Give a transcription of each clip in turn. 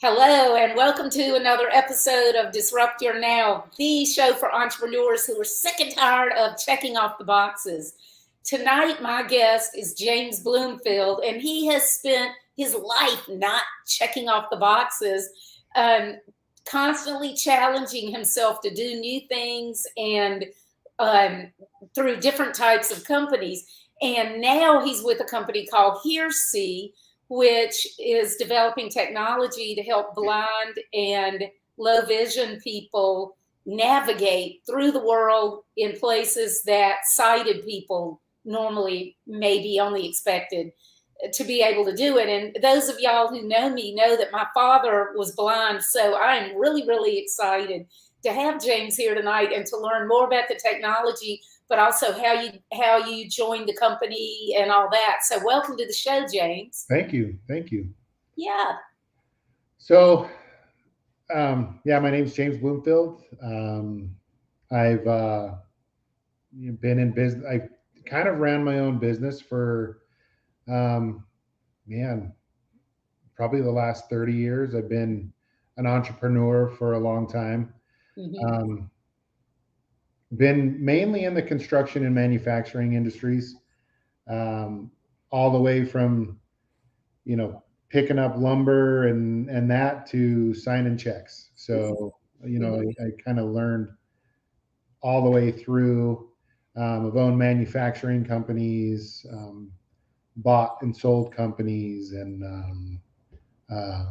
Hello, and welcome to another episode of Disrupt Your Now, the show for entrepreneurs who are sick and tired of checking off the boxes. Tonight, my guest is James Bloomfield, and he has spent his life not checking off the boxes, um, constantly challenging himself to do new things and um, through different types of companies. And now he's with a company called Hearsee, which is developing technology to help blind and low vision people navigate through the world in places that sighted people normally may be only expected to be able to do it. And those of y'all who know me know that my father was blind. So I'm really, really excited to have James here tonight and to learn more about the technology, but also how you joined the company and all that. So welcome to the show, James. Thank you. Thank you. Yeah. So, yeah, my name's James Bloomfield. I've been in business. I kind of ran my own business for, um, man, probably the last 30 years. I've been an entrepreneur for a long time. Hmm. Um, been mainly in the construction and manufacturing industries, um, all the way from picking up lumber and that to signing checks. So Hmm. I kind of learned all the way through. I've owned manufacturing companies, bought and sold companies, and uh,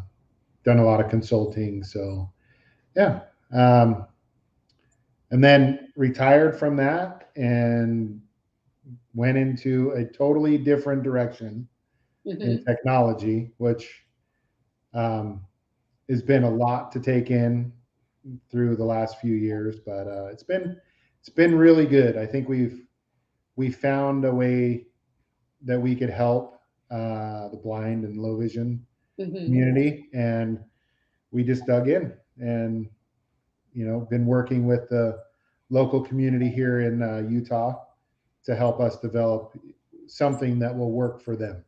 done a lot of consulting. So yeah, um, and then retired from that and went into a totally different direction in Hmm. technology, which um, has been a lot to take in through the last few years, but it's been really good. I think we found a way that we could help the blind and low vision Hmm. community, and we just dug in and been working with the local community here in Utah to help us develop something that will work for them.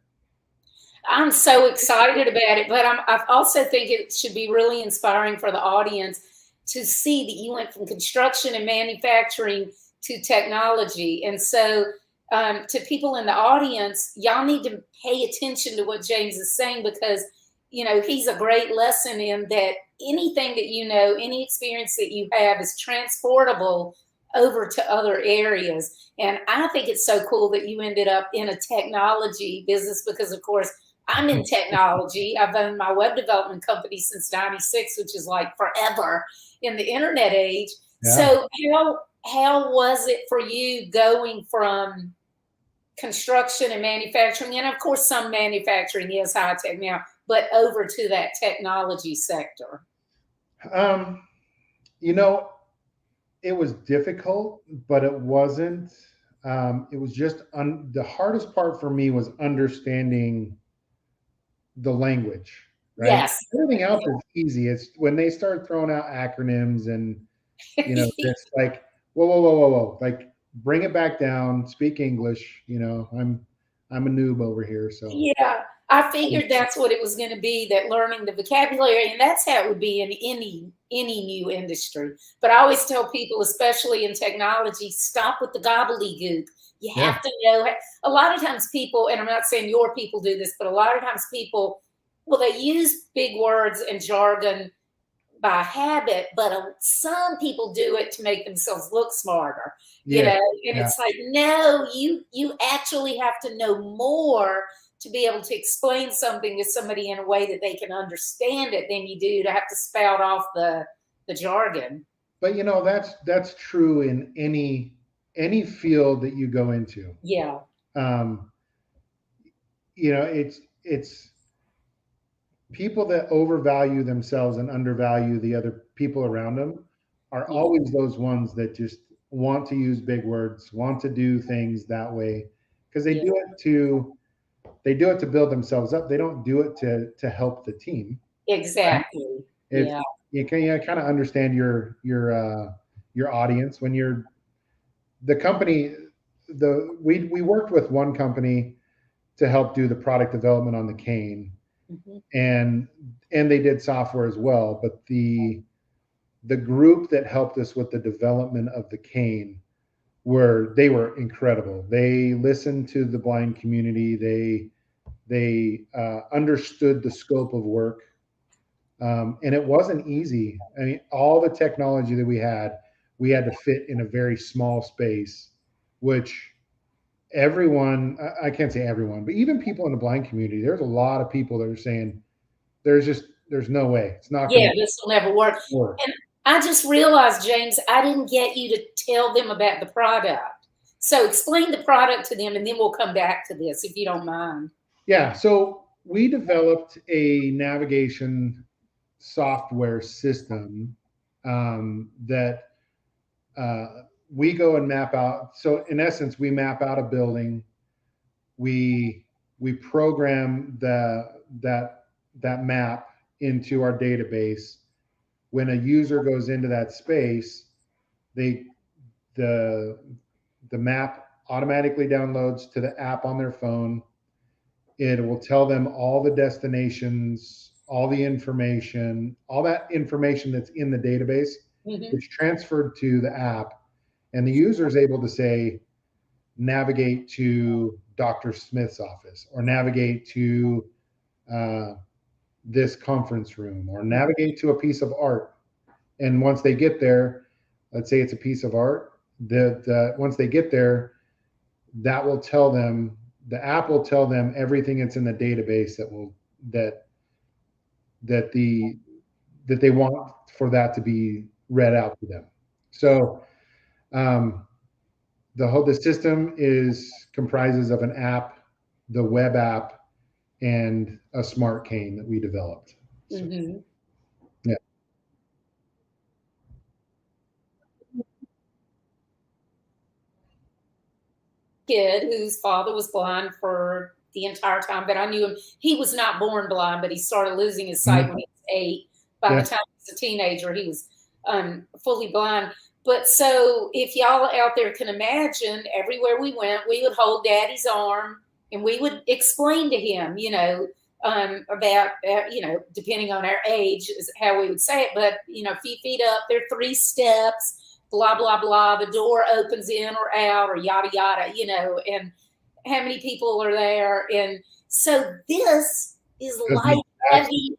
I'm so excited about it, but I also think it should be really inspiring for the audience to see that you went from construction and manufacturing to technology. And so, to people in the audience, y'all need to pay attention to what James is saying because, he's a great lesson in that anything that you know, any experience that you have is transportable over to other areas. And I think it's so cool that you ended up in a technology business because, of course, I'm in technology. I've owned my web development company since '96, which is like forever in the internet age. Yeah. So how was it for you going from construction and manufacturing, and of course some manufacturing is high tech now, but over to that technology sector? Um, you know, it was difficult, but it wasn't. It was just the hardest part for me was understanding the language, right? Yes. Everything else is easy. It's when they start throwing out acronyms and just like whoa, whoa, whoa, whoa, whoa, like bring it back down. Speak English. I'm a noob over here, so Yeah, I figured that's what it was going to be, that learning the vocabulary, and that's how it would be in any new industry. But I always tell people, especially in technology, stop with the gobbledygook. You yeah, have to know. A lot of times people, and I'm not saying your people do this, but a lot of times people, well, they use big words and jargon by habit, but some people do it to make themselves look smarter, yeah, and yeah. it's like, no, you actually have to know more to be able to explain something to somebody in a way that they can understand it than you do to have to spout off the jargon. But that's true in any field that you go into. Yeah. Um, it's people that overvalue themselves and undervalue the other people around them are Yeah. always those ones that just want to use big words, want to do things that way because Yeah. they do it to build themselves up. They don't do it to help the team. Right? Exactly. If Yeah. you kind of understand your audience when you're the company, we worked with one company to help do the product development on the cane, Hmm. and and they did software as well. But the group that helped us with the development of the cane they were incredible. They listened to the blind community. They understood the scope of work, and it wasn't easy. I mean, all the technology that we had to fit in a very small space, which everyone, I can't say everyone, but even people in the blind community, there's a lot of people that are saying there's no way. It's not going Yeah, this will never work. to work. And I just realized, James, I didn't get you to tell them about the product. So explain the product to them, and then we'll come back to this, if you don't mind. Yeah. So we developed a navigation software system that we go and map out. So in essence, we map out a building. We program that map into our database. When a user goes into that space, the map automatically downloads to the app on their phone. It will tell them all the destinations, all the information, all that information that's in the database, which transferred to the app. And the user is able to say, navigate to Dr. Smith's office, or navigate to this conference room, or navigate to a piece of art. And once they get there, let's say it's a piece of art, once they get there, that will tell them, the app will tell them everything that's in the database that they want for that to be read out to them. So the system comprises of an app, the web app, and a smart cane that we developed. So, yeah. Kid whose father was blind for the entire time that I knew him. He was not born blind, but he started losing his sight when he was 8. By the time he was a teenager, he was fully blind. But so if y'all out there can imagine, everywhere we went, we would hold Daddy's arm and we would explain to him, about, depending on our age is how we would say it, but, a few feet up, there are 3 steps, blah, blah, blah. The door opens in or out, or yada, yada, and how many people are there. And so this is like having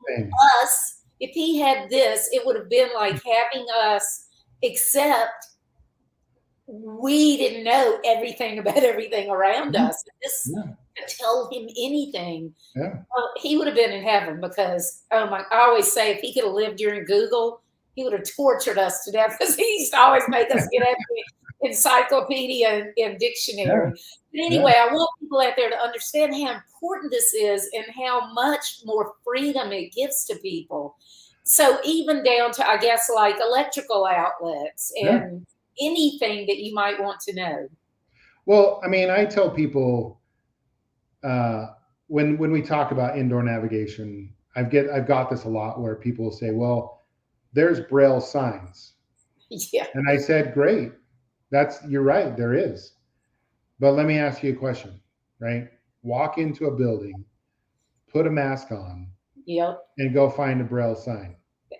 us. If he had this, it would have been like having us, except we didn't know everything about everything around us. This could tell him anything. He would have been in heaven, because I always say, if he could have lived during Google, he would have tortured us to death, because he used to always make us get every encyclopedia and dictionary. But anyway, I want people out there to understand how important this is and how much more freedom it gives to people. So even down to, I guess, like electrical outlets and anything that you might want to know. Well, I mean, I tell people when we talk about indoor navigation, I've got this a lot, where people say, well, there's Braille signs. Yeah. And I said, great. You're right, there is. But let me ask you a question, right? Walk into a building, put a mask on, and go find a Braille sign.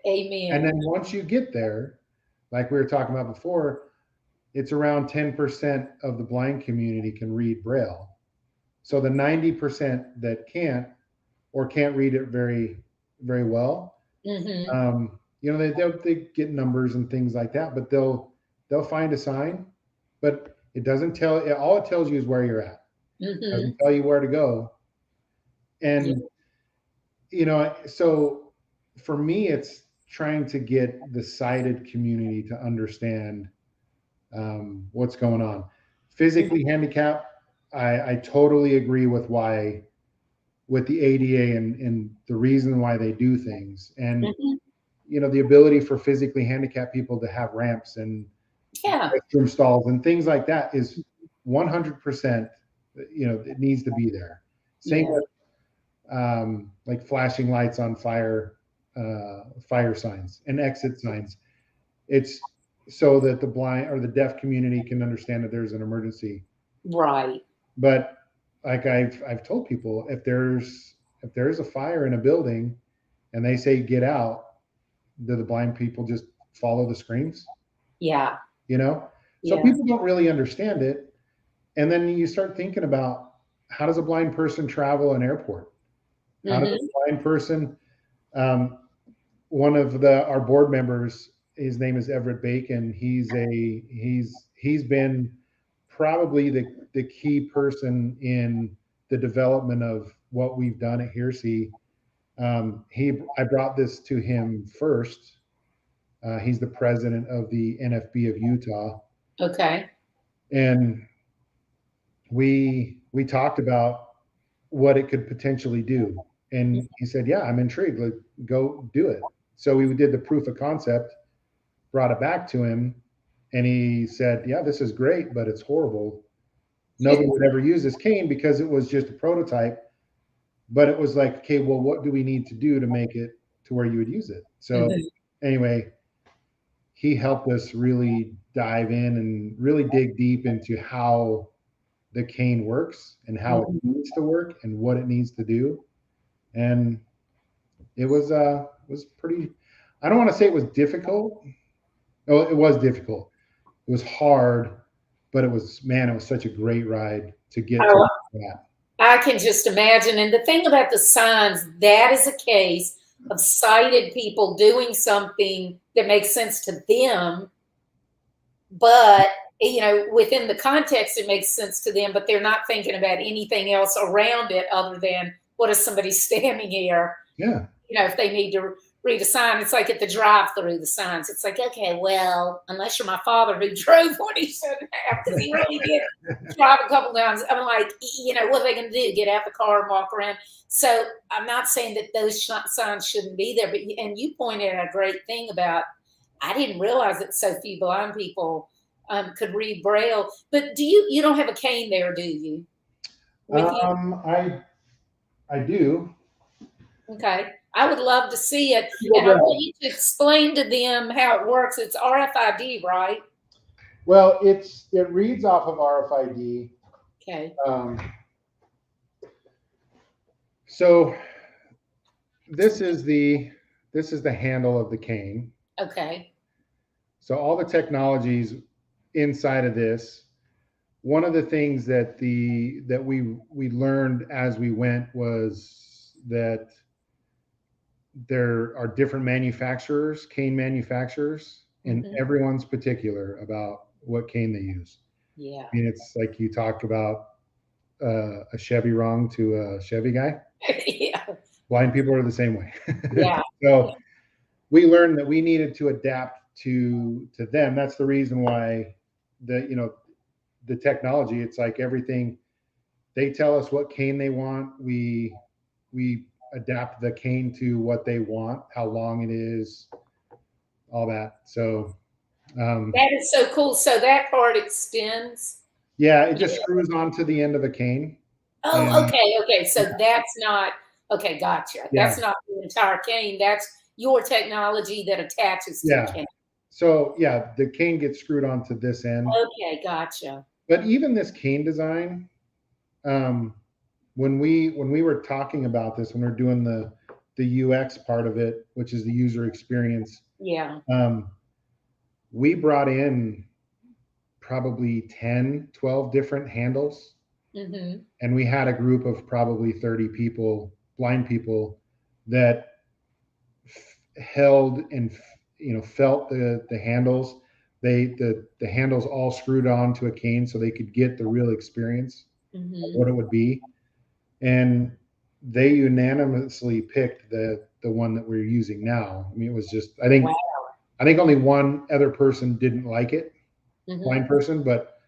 Amen. And then once you get there, like we were talking about before, it's around 10% of the blind community can read Braille. So the 90% that can't, or can't read it very, very well, they get numbers and things like that, but they'll find a sign, but it doesn't all it tells you is where you're at. It doesn't tell you where to go. And, so for me, it's trying to get the sighted community to understand what's going on. Physically handicapped, I totally agree with the ADA and the reason why they do things. And, the ability for physically handicapped people to have ramps and restroom stalls and things like that is 100%, it needs to be there. Same with like flashing lights on fire signs and exit signs. It's so that the blind or the deaf community can understand that there's an emergency. Right. But like I've told people, if there's a fire in a building and they say get out, do the blind people just follow the screens? Yeah. You know? So Yeah. people don't really understand it. And then you start thinking about, how does a blind person travel an airport? How does a blind person, one of our board members, his name is Everett Bacon. He's been probably the key person in the development of what we've done at Hearsee. I brought this to him first. He's the president of the NFB of Utah. Okay. And we talked about what it could potentially do. And he said, yeah, I'm intrigued. Like, go do it. So we did the proof of concept, brought it back to him, and he said, yeah, this is great, but it's horrible. Nobody would ever use this cane because it was just a prototype. But it was like, okay, well, what do we need to do to make it to where you would use it? So anyway, he helped us really dive in and really dig deep into how the cane works and how it needs to work and what it needs to do. And it was pretty, I don't want to say it was difficult. Oh, it was difficult. It was hard, but it was such a great ride to get to that. I can just imagine. And the thing about the signs, that is a case of sighted people doing something that makes sense to them, but within the context, it makes sense to them, but they're not thinking about anything else around it other than, what is somebody standing here? Yeah. If they need to read a sign, it's like at the drive-through, the signs. It's like, okay, well, unless you're my father who drove when he shouldn't have, because he really did drive a couple times. I'm like, what are they going to do? Get out the car and walk around? So I'm not saying that those signs shouldn't be there, and you pointed out a great thing about, I didn't realize that so few blind people could read Braille. But you don't have a cane there, do you? I do. Okay. I would love to see it. And I want you to explain to them how it works. It's RFID, right? Well, it reads off of RFID. Okay. So this is the handle of the cane. Okay. So all the technologies inside of this. One of the things that we learned as we went was that there are different manufacturers, cane manufacturers, and everyone's particular about what cane they use. Yeah. I mean, it's like you talked about a Chevy wrong to a Chevy guy. Yeah. Blind people are the same way. Yeah. So we learned that we needed to adapt to them. That's the reason why the technology, it's like everything, they tell us what cane they want. We adapt the cane to what they want, how long it is, all that. So that is so cool. So that part extends. Yeah, it just screws onto the end of a cane. Oh, okay. So that's not, okay, gotcha. Yeah. That's not the entire cane. That's your technology that attaches to the cane. So yeah, the cane gets screwed onto this end. Okay, gotcha. But even this cane design, when we were talking about this, when we're doing the UX part of it, which is the user experience, we brought in probably 10, 12 different handles. And we had a group of probably 30 people, blind people, that held and felt the handles. The handles all screwed on to a cane so they could get the real experience of what it would be. And they unanimously picked the one that we're using now. I mean, it was just, I think only one other person didn't like it, blind person, but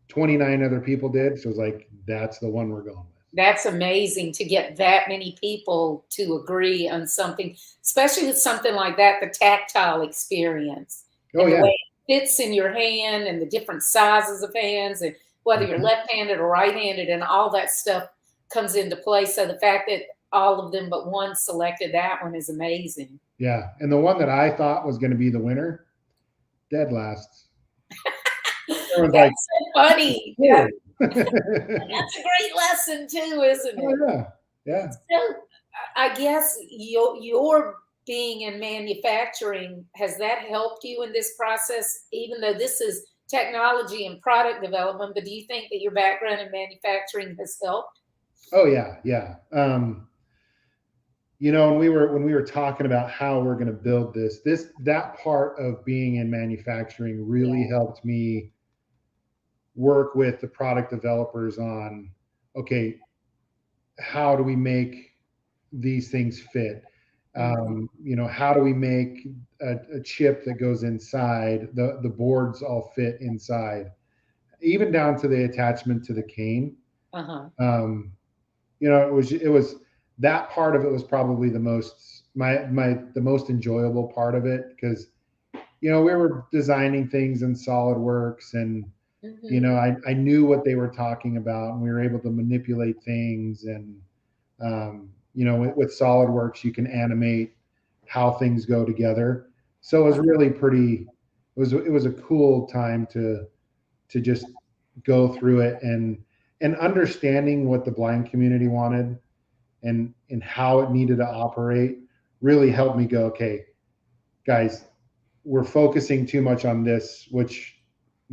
29 other people did. So it was like, that's the one we're going with. That's amazing to get that many people to agree on something, especially with something like that, the tactile experience. Oh, and the yeah. way it fits in your hand and the different sizes of hands and whether you're left-handed or right-handed and all that stuff comes into play. So the fact that all of them but one selected that one is amazing. Yeah. And the one that I thought was going to be the winner, dead last. That's like, so funny. That's a great lesson too, isn't it? Oh, yeah. Yeah. So I guess your being in manufacturing, has that helped you in this process, even though this is technology and product development, but do you think that your background in manufacturing has helped? Oh yeah, yeah. When we were talking about how we're going to build that part of being in manufacturing really Yeah. helped me work with the product developers on, okay, how do we make these things fit? How do we make a chip that goes inside, the boards all fit inside, even down to the attachment to the cane. Uh-huh. Um, it was that part of it was probably the most the most enjoyable part of it, because we were designing things in SolidWorks, and Mm-hmm. I knew what they were talking about, and we were able to manipulate things. And with SolidWorks you can animate how things go together, so it was really pretty. It was a cool time to just go through it, and understanding what the blind community wanted, and how it needed to operate really helped me go, okay, guys, we're focusing too much on this, which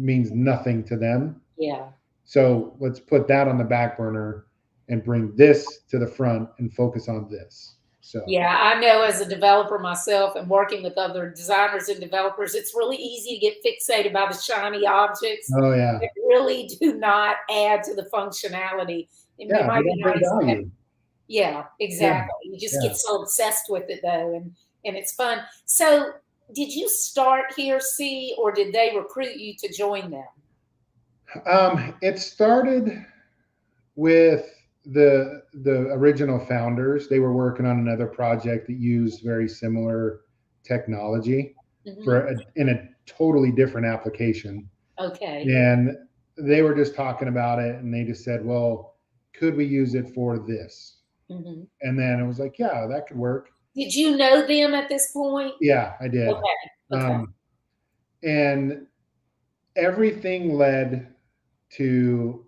means nothing to them. Yeah. So let's put that on the back burner and bring this to the front and focus on this. So Yeah, I know as a developer myself and working with other designers and developers, it's really easy to get fixated by the shiny objects oh yeah, that really do not add to the functionality. It yeah, they might be don't bring nice to have. value. Yeah, Yeah, exactly. You just yeah. get so obsessed with it though, and it's fun. So, did you start here, C, or did they recruit you to join them? It started with the original founders. They were working on another project that used very similar technology Hmm. in a totally different application, Okay. and they were just talking about it, and they just said, well, could we use it for this? Hmm. And then it was like, yeah, that could work. Did you know them at this point? Yeah, I did. Okay. Okay. um, and everything led to,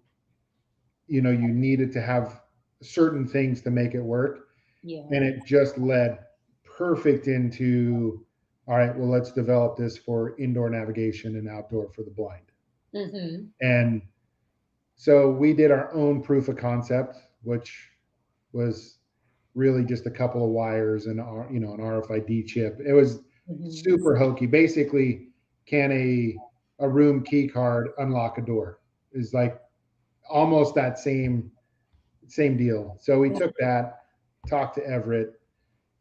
you needed to have certain things to make it work, Yeah. and it just led perfect into, all right, well, let's develop this for indoor navigation and outdoor for the blind. Hmm. And so we did our own proof of concept, which was really just a couple of wires and an RFID chip. It was Hmm. super hokey. Basically, can a room key card unlock a door? Is like almost that same deal. So we took that, talked to Everett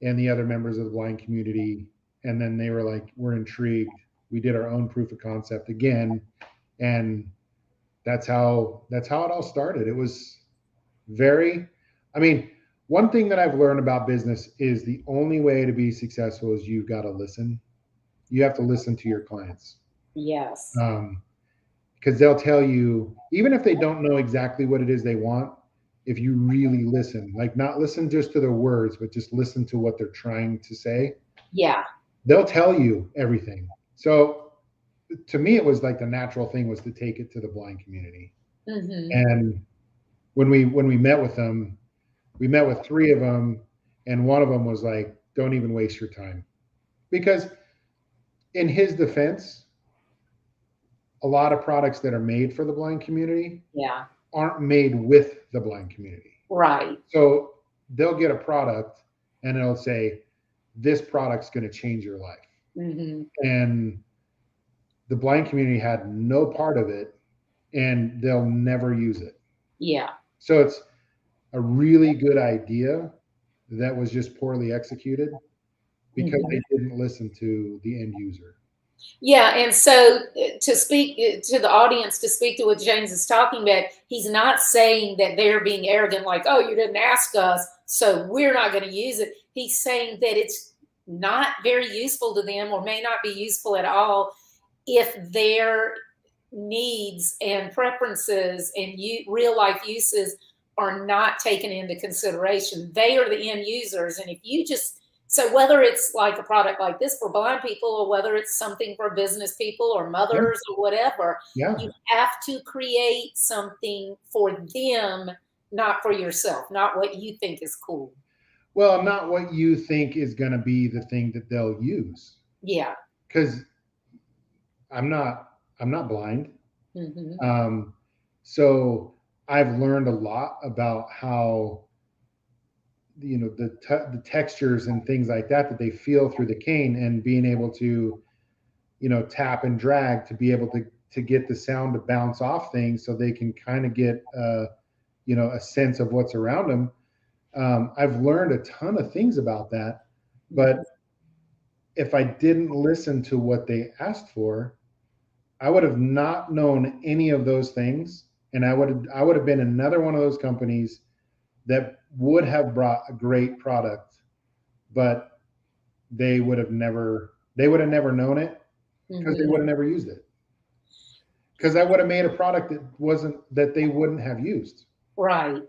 and the other members of the blind community, and then they were like, "We're intrigued." We did our own proof of concept again, and that's how it all started. It was very, I mean, one thing that I've learned about business is the only way to be successful is you've got to listen. You have to listen to your clients, Yes. because they'll tell you, even if they don't know exactly what it is they want, if you really listen, like not listen just to their words, but just listen to what they're trying to say, Yeah. they'll tell you everything. So to me, it was like the natural thing was to take it to the blind community. Hmm. And when we met with them, we met with three of them, and one of them was like, "Don't even waste your time," because in his defense, a lot of products that are made for the blind community Yeah. aren't made with the blind community. Right. So they'll get a product and it'll say, "This product's going to change your life," Hmm. and the blind community had no part of it, and they'll never use it. Yeah. So it's a really good idea that was just poorly executed because Hmm. they didn't listen to the end user. Yeah, and so to speak to the audience, to speak to what James is talking about, he's not saying that they're being arrogant, like, oh, you didn't ask us, so we're not going to use it. He's saying that it's not very useful to them or may not be useful at all if their needs and preferences and real life uses are not taken into consideration. They are the end users. And if you just, so whether it's like a product like this for blind people or whether it's something for business people or Yeah, mothers or whatever, yeah. you have to create something for them, not for yourself, not what you think is cool. Well, not what you think is going to be the thing that they'll use. Yeah. Because I'm not blind. Hmm. So I've learned a lot about how the textures and things like that they feel through the cane, and being able to tap and drag to be able to get the sound to bounce off things, so they can kind of get a sense of what's around them. I've learned a ton of things about that, but if I didn't listen to what they asked for, I would have not known any of those things, and I would have been another one of those companies that would have brought a great product, but they would have never known it, because they Hmm. would have never used it. Because I would have made a product that they wouldn't have used. Right.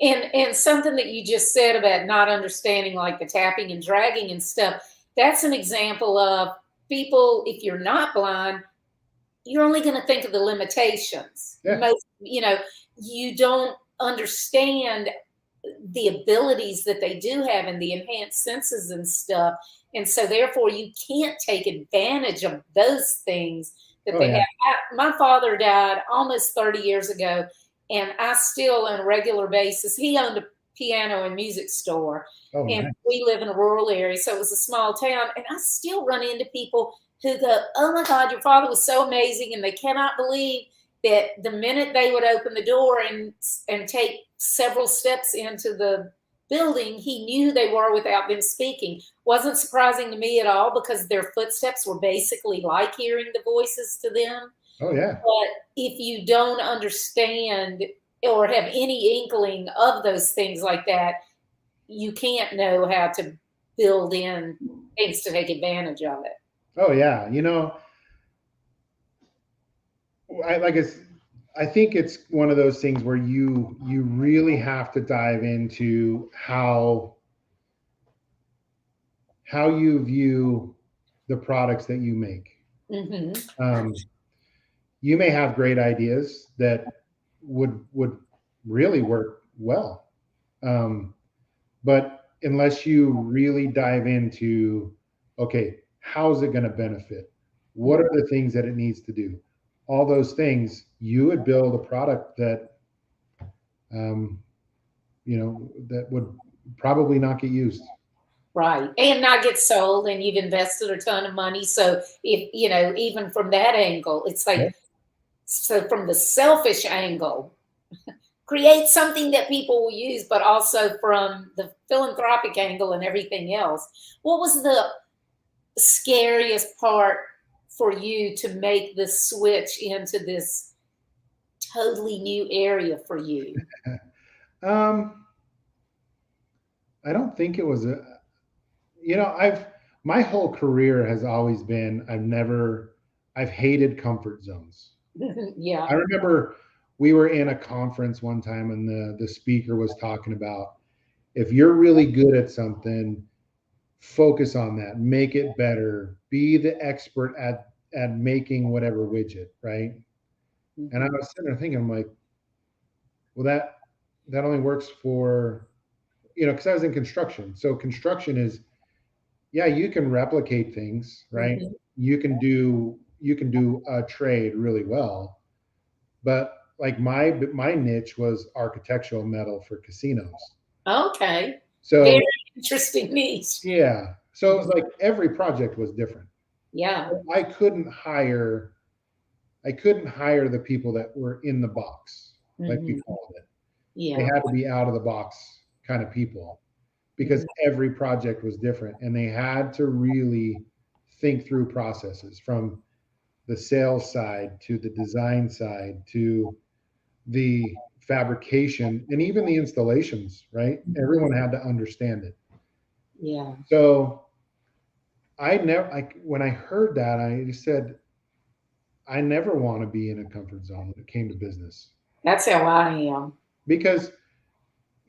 And something that you just said about not understanding like the tapping and dragging and stuff, that's an example of people, if you're not blind, you're only going to think of the limitations. Yeah. You don't understand the abilities that they do have and the enhanced senses and stuff. And so therefore you can't take advantage of those things that Oh they yeah. have. My father died almost 30 years ago, and I still on a regular basis, he owned a piano and music store. Oh And nice. we live in a rural area, so it was a small town. And I still run into people who go, "Oh my God, your father was so amazing," and they cannot believe that the minute they would open the door and take several steps into the building, he knew they were without them speaking. Wasn't surprising to me at all, because their footsteps were basically like hearing the voices to them. Oh yeah. But if you don't understand or have any inkling of those things like that, you can't know how to build in things to take advantage of it. Oh yeah. I think it's one of those things where you really have to dive into how you view the products that you make. Hmm. Um, you may have great ideas that would really work well, but unless you really dive into, okay, how's it going to benefit? What are the things that it needs to do? All those things, you would build a product that um, that would probably not get used. Right. And not get sold, and you've invested a ton of money. So if, even from that angle, it's Yeah. like, so from the selfish angle, create something that people will use, but also from the philanthropic angle and everything else. What was the scariest part for you to make the switch into this totally new area for you? Um, I don't think it was I've my whole career has always been, I've hated comfort zones. Yeah. I remember we were in a conference one time, and the speaker was talking about, if you're really good at something, focus on that, make it better, be the expert at making whatever widget, right? And I Mhm. was sitting there thinking, I'm like, well, that only works for, because I was in construction. So construction is, yeah, you can replicate things, right? Mhm. You can do a trade really well, but like my niche was architectural metal for casinos. Okay. Very So interesting niche. yeah, so it was like every project was different. Yeah. I couldn't hire the people that were in the box, like we Mhm. called it. They Yeah. had to be out of the box kind of people, because Mhm. every project was different, and they had to really think through processes, from the sales side to the design side to the fabrication and even the installations, right? Mhm. Everyone had to understand it. Yeah. So when I heard that, I just said, I never want to be in a comfort zone when it came to business, That's how I am. because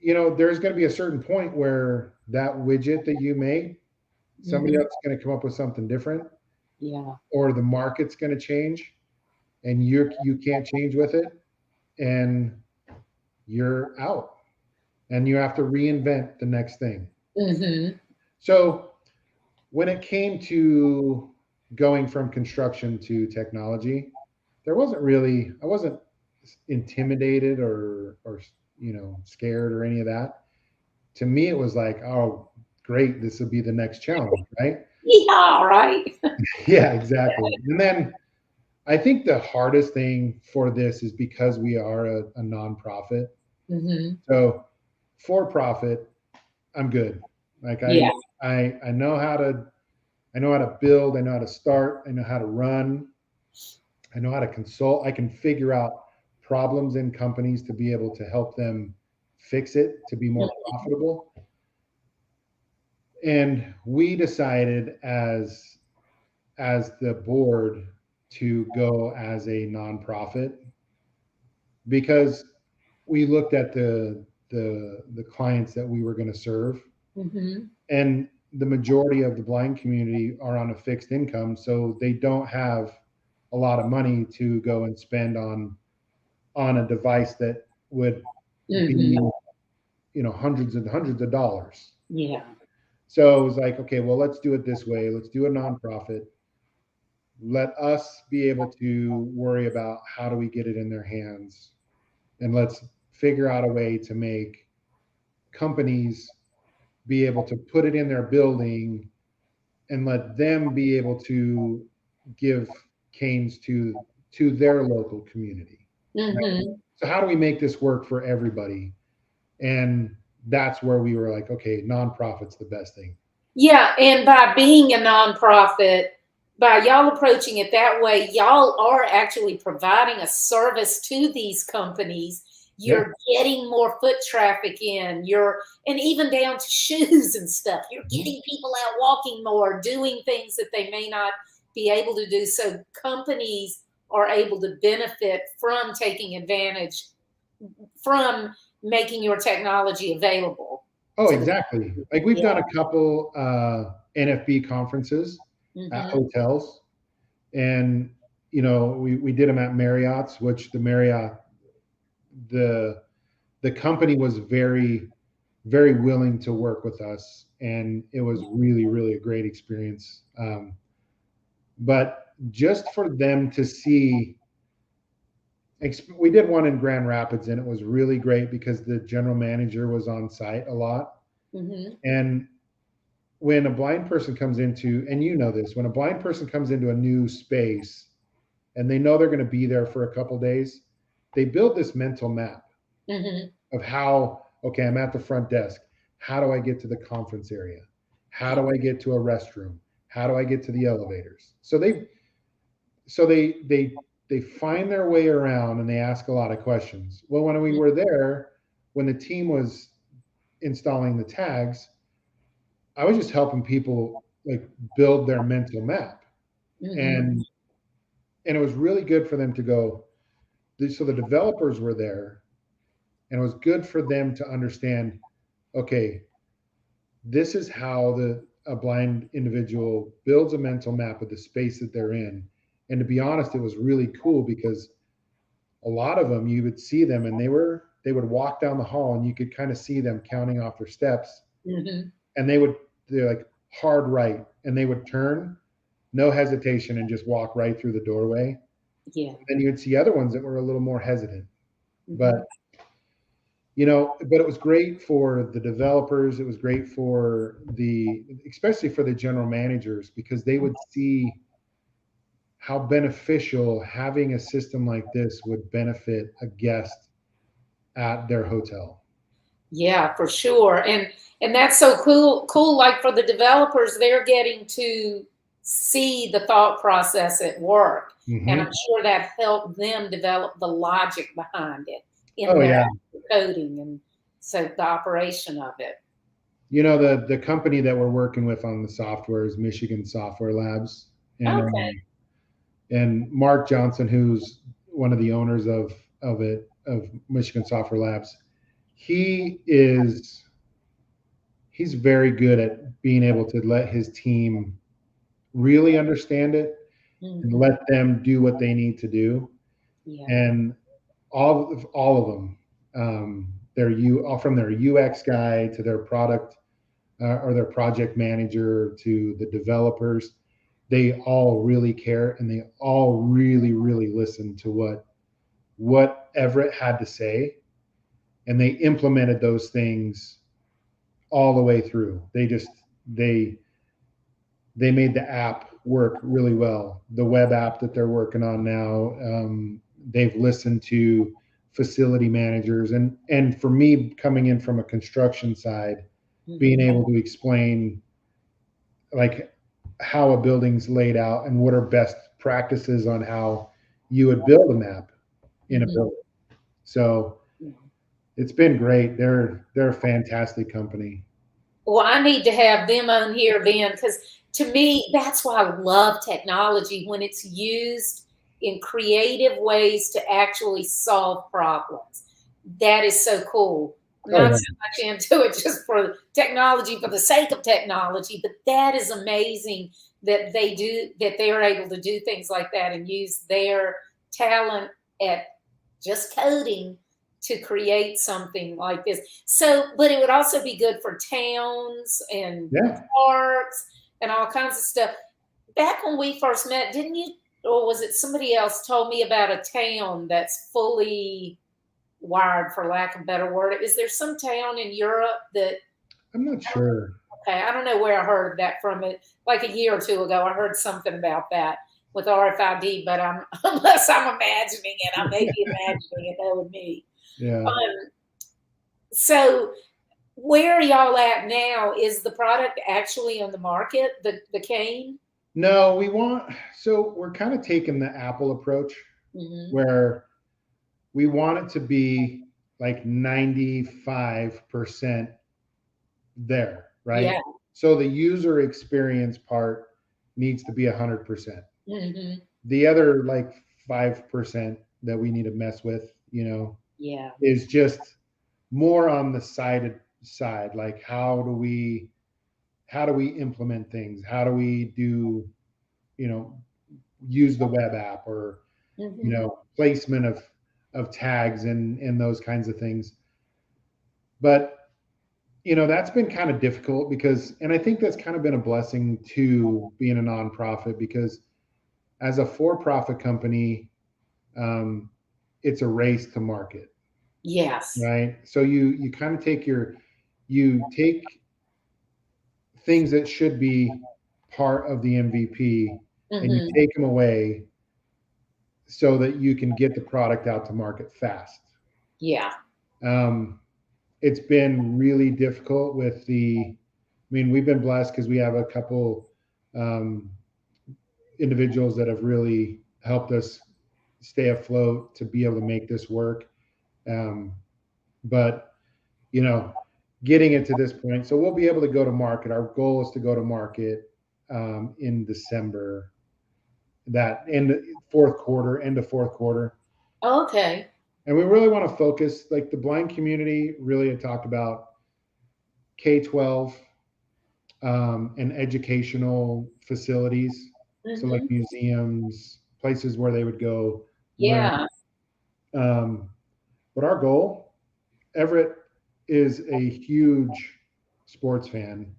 there's going to be a certain point where that widget that you made, somebody Mhm. else is going to come up with something different, Yeah. or the market's going to change, and you can't change with it, and you're out, and you have to reinvent the next thing. Mm-hmm. So when it came to going from construction to technology, I wasn't intimidated or scared or any of that. To me, it was like, oh, great, this will be the next challenge, right? Yeah, right. Yeah, exactly. And then I think the hardest thing for this is because we are a nonprofit. Mm-hmm. So for profit, I'm good. Like Yeah. I know how to build, I know how to start, I know how to run, I know how to consult. I can figure out problems in companies to be able to help them fix it to be more profitable. And we decided as the board to go as a nonprofit because we looked at the clients that we were going to serve, Mm-hmm. and the majority of the blind community are on a fixed income, so they don't have a lot of money to go and spend on a device that would be Mm-hmm. hundreds and hundreds of dollars. Yeah. So it was like, okay, well, let's do it this way. Let's do a nonprofit. Let us be able to worry about how do we get it in their hands, and let's figure out a way to make companies be able to put it in their building and let them be able to give canes to their local community. Right? Mm-hmm. So how do we make this work for everybody? And that's where we were like, okay, nonprofit's the best thing. Yeah, and by being a nonprofit, by y'all approaching it that way, y'all are actually providing a service to these companies. Yeah. You're getting more foot traffic in. And even down to shoes and stuff. You're Mhm. getting people out walking more, doing things that they may not be able to do. So companies are able to benefit from taking advantage from making your technology available Oh, to the exactly. Like we've yeah. done a couple NFB conferences at Mm-hmm. hotels, and we did them at Marriott's, which the the company was very very willing to work with us, and it was really really a great experience. But just for them to see, we did one in Grand Rapids, and it was really great because the general manager was on site a lot. Mm-hmm. And when a blind person comes into, and you know this, when a blind person comes into a new space and they know they're going to be there for a couple days, they build this mental map Mm-hmm. of how, okay, I'm at the front desk. How do I get to the conference area? How do I get to a restroom? How do I get to the elevators? So they find their way around, and they ask a lot of questions. Well, when we were there, when the team was installing the tags, I was just helping people like build their mental map. Mm-hmm. And it was really good for them to go. So the developers were there, and it was good for them to understand, okay, this is how a blind individual builds a mental map of the space that they're in. And to be honest, it was really cool because a lot of them, you would see them, and they would walk down the hall, and you could kind of see them counting off their steps, Mm-hmm. and they're like hard right, and they would turn, no hesitation, and just walk right through the doorway. Yeah. And you would see other ones that were a little more hesitant. Mm-hmm. But but it was great for the developers. It was great for especially for the general managers, because they would see how beneficial having a system like this would benefit a guest at their hotel. Yeah, for sure. And that's so cool. Like for the developers, they're getting to see the thought process at work. And I'm Hmm. sure that helped them develop the logic behind it in Oh their yeah, coding and so the operation of it. the company that we're working with on the software is Michigan Software Labs, and Okay. Mark Johnson, who's one of the owners of Michigan Software Labs, he is he's very good at being able to let his team really understand it and Mm-hmm. let them do what they need to do. Yeah. And all of them, all from their UX guy to their product or their project manager to the developers, they all really care, and they all really, really listen to what Everett had to say, and they implemented those things all the way through. They they made the app work really well. The web app that they're working on now, they've listened to facility managers, and for me, coming in from a construction side, being able to explain like how a building's laid out and what are best practices on how you would build a map in a building. So it's been great. They're a fantastic company. Well, I need to have them on here then, because to me, that's why I love technology when it's used in creative ways to actually solve problems. That is so cool. I'm Oh, not yeah. so much into it just for technology for the sake of technology, but that is amazing that they are able to do things like that and use their talent at just coding to create something like this. So, but it would also be good for towns and Yeah. parks and all kinds of stuff. Back when we first met, didn't you, or was it somebody else told me about a town that's fully wired, for lack of a better word? Is there some town in Europe that, I'm not sure. okay, I don't know where I heard that from, it like a year or two ago. I heard something about that with RFID, but unless I'm imagining it, I may be imagining it, knowing me. Yeah. So where are y'all at now? Is the product actually on the market, the cane? No, so we're kind of taking the Apple approach where we want it to be like 95% there, right? Yeah. So the user experience part needs to be 100%. The other like 5% that we need to mess with, Yeah. is just more on the side. Like how do we implement things? How do we do, use the web app, or placement of tags and those kinds of things. But that's been kind of difficult and I think that's kind of been a blessing to being a nonprofit, because as a for-profit company, it's a race to market. Yes. Right. So you kind of you take things that should be part of the MVP, and you take them away so that you can get the product out to market fast. Yeah. It's been really difficult we've been blessed because we have a couple um, individuals that have really helped us stay afloat to be able to make this work. But, getting it to this point, so we'll be able to go to market. Our goal is to go to market in December, that end of fourth quarter. Okay. And we really want to focus, like the blind community really had talked about K-12 and educational facilities. So like museums, places where they would go learn. Yeah. But our goal, Everett is a huge sports fan.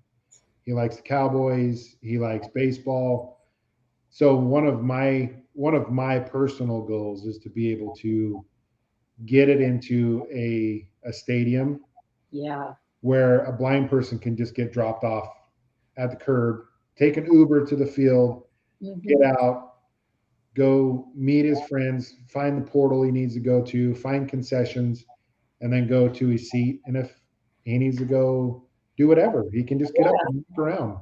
He likes the Cowboys. He likes baseball. So one of my personal goals is to be able to get it into a stadium. Yeah. Where a blind person can just get dropped off at the curb, take an Uber to the field, get out, go meet his friends, find the portal he needs to go to, find concessions, and then go to his seat. And if he needs to go do whatever, he can just get up and walk around.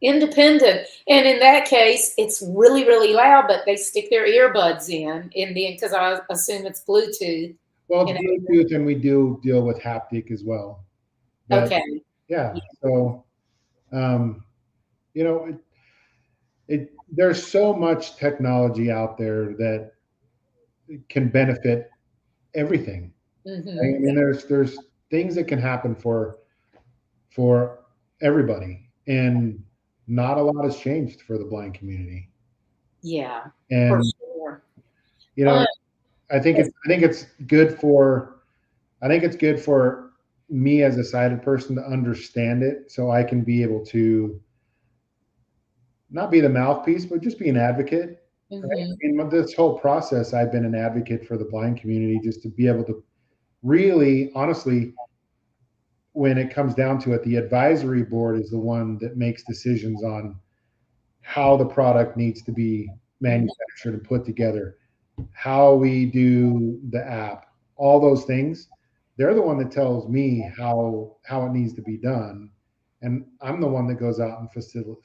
Independent. And in that case, it's really, really loud, but they stick their earbuds in the end, because I assume it's Bluetooth. Well, it's Bluetooth, and we do deal with haptic as well. But Okay. yeah, so there's so much technology out there that can benefit everything. I mean, there's things that can happen for everybody, and not a lot has changed for the blind community. Yeah. And For sure. I think it's good for me as a sighted person to understand it so I can be able to not be the mouthpiece, but just be an advocate. Right? In this whole process, I've been an advocate for the blind community, just to be able to really, honestly, when it comes down to it, the advisory board is the one that makes decisions on how the product needs to be manufactured and put together, how we do the app, all those things. They're the one that tells me how it needs to be done, and I'm the one that goes out and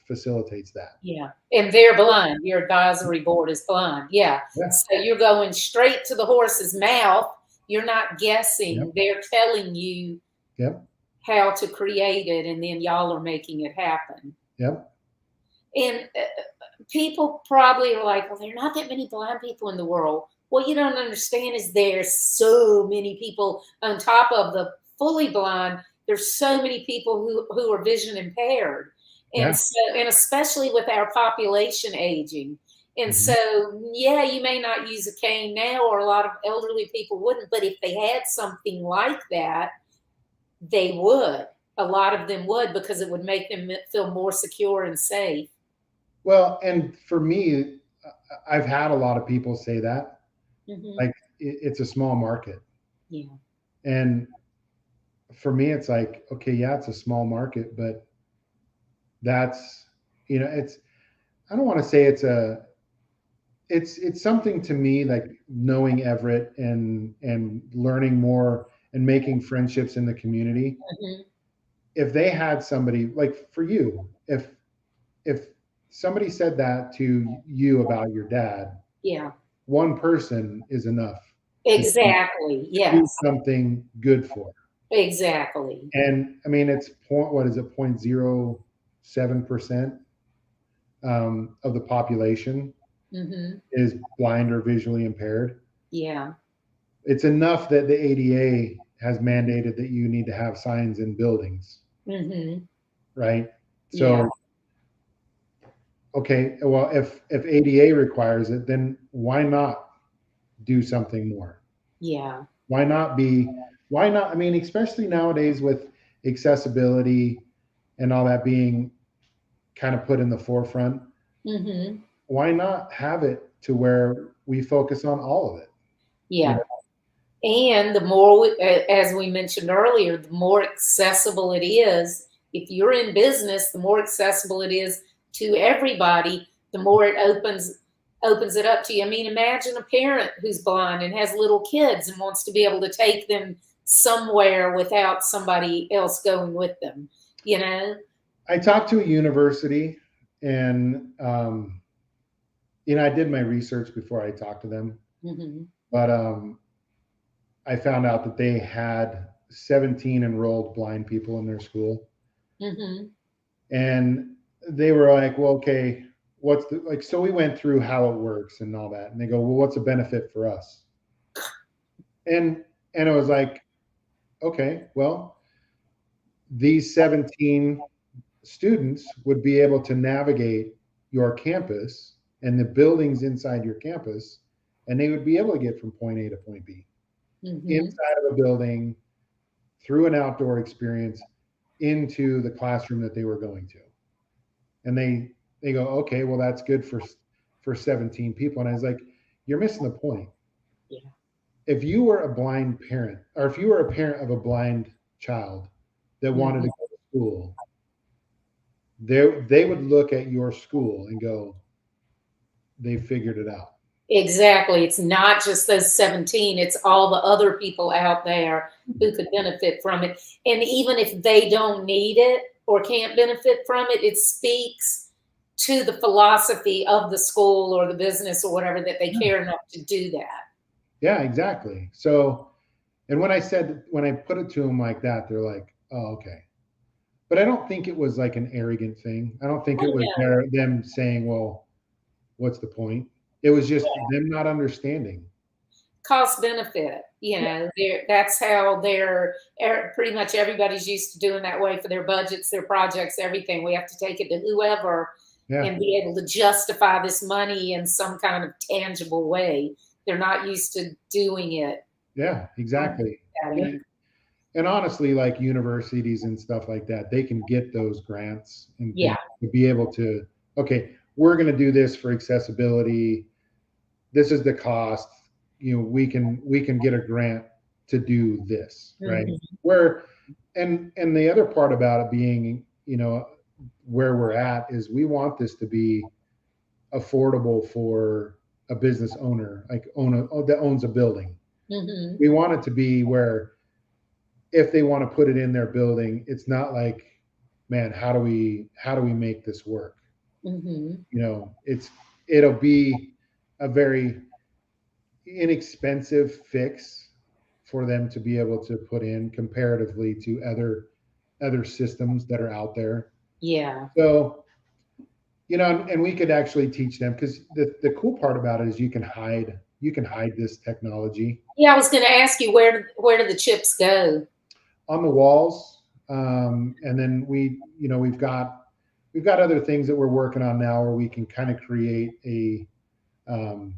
facilitates that. Yeah, and they're blind. Your advisory board is blind. Yeah. Yeah. So you're going straight to the horse's mouth. You're not guessing. Yep. They're telling you Yep. how to create it, and then y'all are making it happen. Yep. And people probably are like, well, there are not that many blind people in the world. What you don't understand is there's so many people on top of the fully blind. There's so many people who are vision impaired. And Yeah. so, and especially with our population aging. And so, yeah, you may not use a cane now, or a lot of elderly people wouldn't, but if they had something like that, they would. A lot of them would, because it would make them feel more secure and safe. Well, and for me, I've had a lot of people say that, like, it's a small market. Yeah. And for me, it's like, okay, yeah, it's a small market, but that's, it's, I don't want to say it's something to me, like knowing Everett and learning more and making friendships in the community. If they had somebody like, for you, if somebody said that to you about your dad, yeah, one person is enough. Exactly. Yes. Do something good for. Exactly. And I mean, it's 0.07% of the population is blind or visually impaired. Yeah. It's enough that the ADA has mandated that you need to have signs in buildings. Right? So, yeah. Okay, well, if ADA requires it, then why not do something more? Yeah. Why not, I mean, especially nowadays with accessibility and all that being kind of put in the forefront, why not have it to where we focus on all of it? Yeah. And the more, as we mentioned earlier, the more accessible it is. If you're in business, the more accessible it is to everybody, the more it opens it up to you. I mean, imagine a parent who's blind and has little kids and wants to be able to take them somewhere without somebody else going with them, I talked to a university, and I did my research before I talked to them. But I found out that they had 17 enrolled blind people in their school. And they were like, well, okay, so we went through how it works and all that. And they go, well, what's the benefit for us? And it was like, okay, well, these 17 students would be able to navigate your campus and the buildings inside your campus, and they would be able to get from point A to point B inside of a building, through an outdoor experience, into the classroom that they were going to. And they go, okay, well, that's good for 17 people. And I was like, you're missing the point. Yeah. If you were a blind parent, or if you were a parent of a blind child that wanted to go to school, they would look at your school and go, they figured it out. Exactly. It's not just those 17, it's all the other people out there who could benefit from it. And even if they don't need it or can't benefit from it, it speaks to the philosophy of the school or the business or whatever, that they care enough to do that. Yeah, exactly. So, and when I put it to them like that, they're like, oh, okay. But I don't think it was like an arrogant thing. I don't think it was them saying, well, what's the point? It was just them not understanding. Cost benefit, that's how pretty much everybody's used to doing that way for their budgets, their projects, everything. We have to take it to whoever and be able to justify this money in some kind of tangible way. They're not used to doing it. Yeah, exactly. and honestly, like universities and stuff like that, they can get those grants and Yeah. things to be able to, okay, we're going to do this for accessibility. This is the cost. We can get a grant to do this, right? Mhm. Where, and the other part about it being, where we're at is we want this to be affordable for a business owner, like that owns a building. Mhm. We want it to be where if they want to put it in their building, it's not like, man, how do we make this work? Mhm. It'll be a very inexpensive fix for them to be able to put in comparatively to other systems that are out there. Yeah. So, and we could actually teach them, because the cool part about it is you can hide this technology Yeah, I was going to ask you where do the chips go? on the walls. And then we've got other things that we're working on now where we can kind of create um,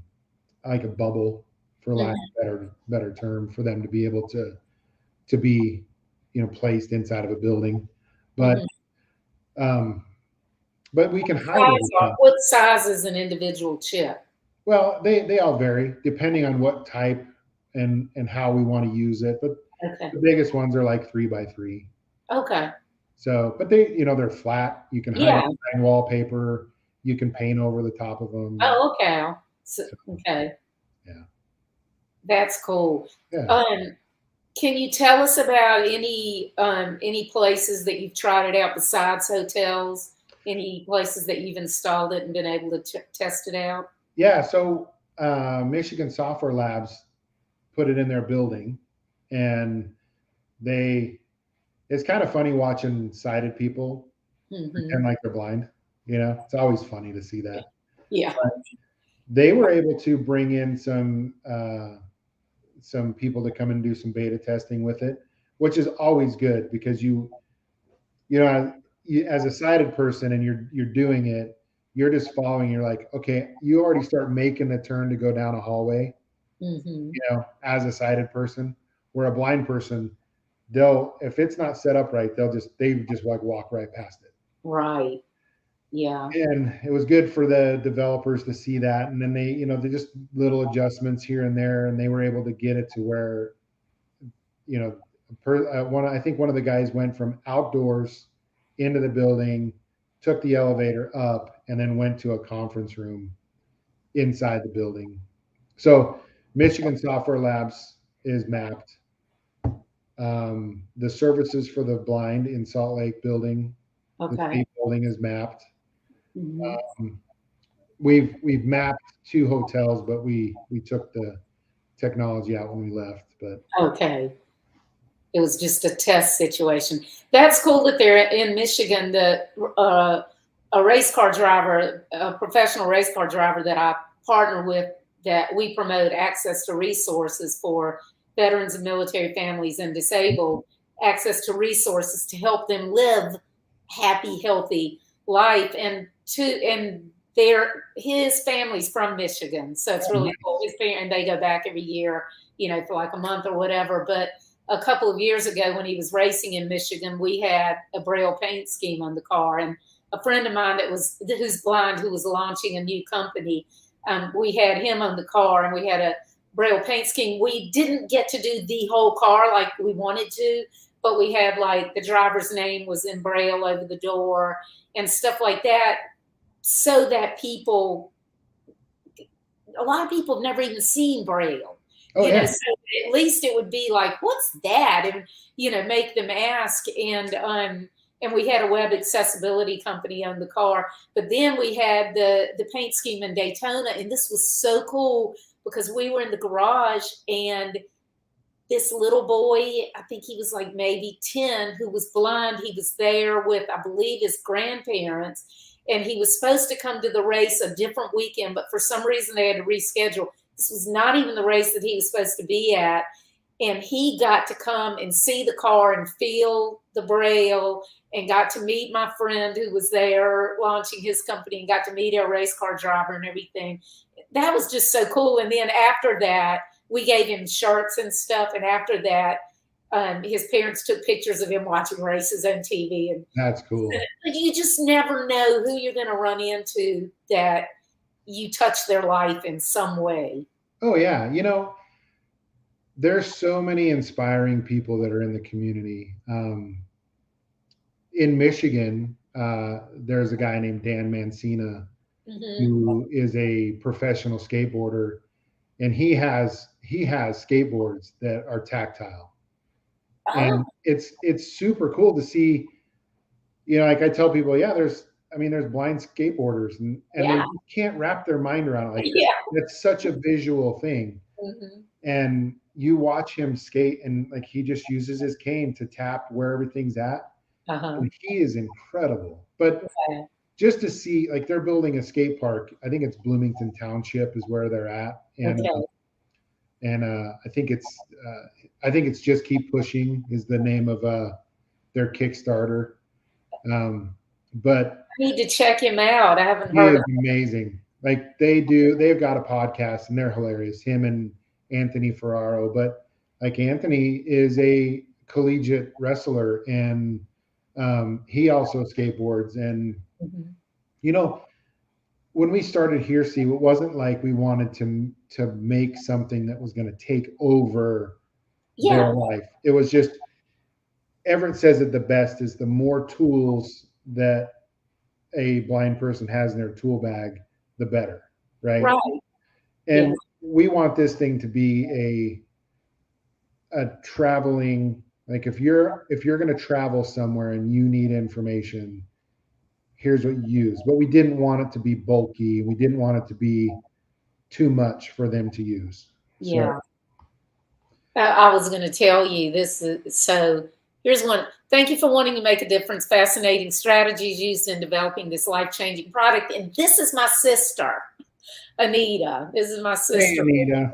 like a bubble, for lack Mhm. of a better term, for them to be able to be placed inside of a building. But Mhm. um, but we can hide everything. What size is an individual chip? Well, they all vary depending on what type and how we want to use it. But Okay. the biggest ones are like 3 by 3. Okay. So, but they're flat. You can hide Yeah. it behind wallpaper. You can paint over the top of them. Oh, okay. So, So, okay. yeah, That's cool. yeah, Um, can you tell us about any places that you've tried it out besides hotels? Any places that you've installed it and been able to test it out? yeah. So, Michigan Software Labs put it in their building, and they it's kind of funny watching sighted people Hmm. pretend like they're blind. It's always funny to see that. Yeah. They were able to bring in some people to come and do some beta testing with it, which is always good, because as a sighted person and you're doing it, you're just following. You're like, okay, you already start making the turn to go down a hallway. Hmm. As a sighted person, where a blind person, they'll if it's not set up right, they just like walk right past it. Right. Yeah. And it was good for the developers to see that, and then they just little adjustments here and there, and they were able to get it to where you know I think one of the guys went from outdoors into the building, took the elevator up, and then went to a conference room inside the building. So Michigan Software Labs is mapped. The services for the blind in Salt Lake building, the Okay. state building, is mapped. Hmm. Um, we've mapped 2 hotels, but we took the technology out when we left. But Okay. It was just a test situation. That's cool that they're in Michigan. A race car driver, a professional race car driver that I partner with, that we promote access to resources for veterans and military families and disabled, access to resources to help them live happy, healthy life. And his family's from Michigan, so it's really cool. And they go back every year, for like a month or whatever. But a couple of years ago, when he was racing in Michigan, we had a Braille paint scheme on the car, and a friend of mine who's blind, who was launching a new company, we had him on the car, and we had a Braille paint scheme. We didn't get to do the whole car like we wanted to, but we had, like, the driver's name was in Braille over the door and stuff like that, so that a lot of people have never even seen Braille. oh yeah, So at least it would be like, what's that? And, make them ask. And we had a web accessibility company on the car, but then we had the paint scheme in Daytona. And this was so cool because we were in the garage, and this little boy, I think he was like maybe 10, who was blind. He was there with, I believe, his grandparents, and he was supposed to come to the race a different weekend, but for some reason they had to reschedule. This was not even the race that he was supposed to be at. And he got to come and see the car and feel the Braille, and got to meet my friend who was there launching his company, and got to meet our race car driver and everything. That was just so cool. And then after that, we gave him shirts and stuff. And after that, his parents took pictures of him watching races on TV, and That's cool. you just never know who you're going to run into that you touch their life in some way. Oh yeah, there's so many inspiring people that are in the community. In Michigan, there's a guy named Dan Mancina who is a professional skateboarder, and he has skateboards that are tactile, and it's super cool to see. Like I tell people, yeah, there's blind skateboarders, and they can't wrap their mind around it. Like it's such a visual thing. And you watch him skate, and like he just uses his cane to tap where everything's at. And he is incredible. But just to see, like, they're building a skate park. I think it's Bloomington Township is where they're at, and I think it's Just Keep Pushing is the name of their Kickstarter. But I need to check him out. I haven't he heard is amazing. Like they've got a podcast and they're hilarious. Him and Anthony Ferraro. But like Anthony is a collegiate wrestler, and he also skateboards. And when we started Hearsee, it wasn't like we wanted to make something that was going to take over their life. It was just, Everett says it the best, is the more tools that a blind person has in their tool bag, the better, right? And we want this thing to be a traveling, like if you're going to travel somewhere and you need information, here's what you use. But we didn't want it to be bulky. We didn't want it to be too much for them to use. Yeah. So, I was going to tell you this. So here's one. Thank you for wanting to make a difference. Fascinating strategies used in developing this life-changing product. And this is my sister, Anita. This is my sister. Hey, Anita.